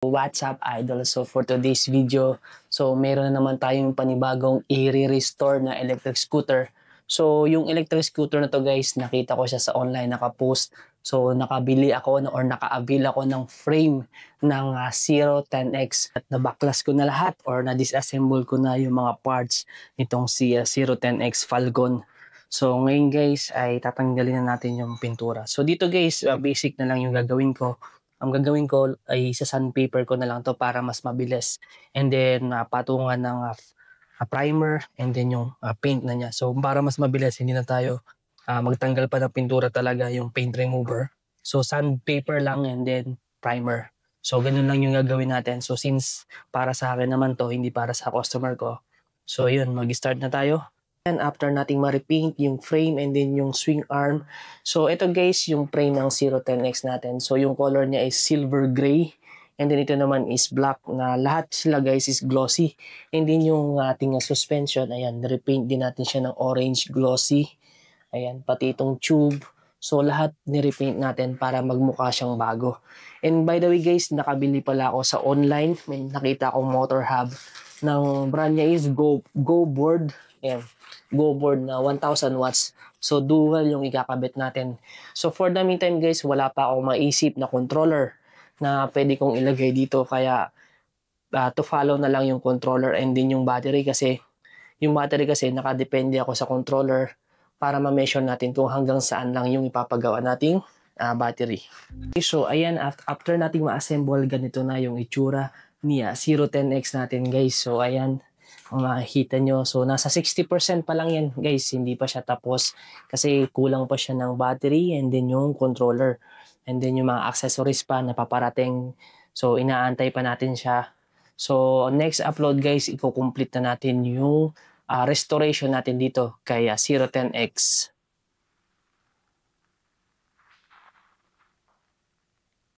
What's up, idol? So for today's video, so meron na naman tayong panibagong i-restore na electric scooter. So yung electric scooter na to guys, nakita ko siya sa online nakapost. So nakabili ako or naka-avail ako ng frame ng 010X at nabaklas ko na lahat or na-disassemble ko na yung mga parts nitong si 010X Falcon. So ngayon guys ay tatanggalin na natin yung pintura. So dito guys, basic na lang yung gagawin ko. Ang gagawin ko ay sa sandpaper ko na lang to para mas mabilis. And then patungan ng primer and then yung paint na niya. So para mas mabilis, hindi na tayo magtanggal pa ng pintura talaga yung paint remover. So sandpaper lang and then primer. So ganun lang yung gagawin natin. So since para sa akin naman to, hindi para sa customer ko. So yun, mag-start na tayo. And after nating ma-repaint yung frame and then yung swing arm. So ito guys, yung frame ng 010X natin. So yung color niya is silver gray. And then ito naman is black na lahat sila guys is glossy. And then yung ating suspension, ayan, repaint din natin siya ng orange glossy. Ayan, pati itong tube. So lahat ni-repaint natin para magmukha siyang bago. And by the way guys, nakabili pala ako sa online. May nakita akong motor hub ng brand niya is Go Board. Ayan, Go Board na 1000 watts. So dual yung ikakabit natin. So for the meantime guys, wala pa akong maisip na controller na pwede kong ilagay dito. Kaya to follow na lang yung controller and din yung battery kasi nakadepende ako sa controller para ma-measure natin kung hanggang saan lang yung ipapagawa nating battery. Okay, so ayan, after nating ma-assemble, ganito na yung itsura niya 010X natin guys. So ayan, kung makikita nyo, so nasa 60% pa lang yan guys, hindi pa siya tapos kasi kulang pa siya ng battery and then yung controller and then yung mga accessories pa na paparating. So inaantay pa natin siya. So next upload guys, i-complete na natin yung restoration natin dito kay 010X.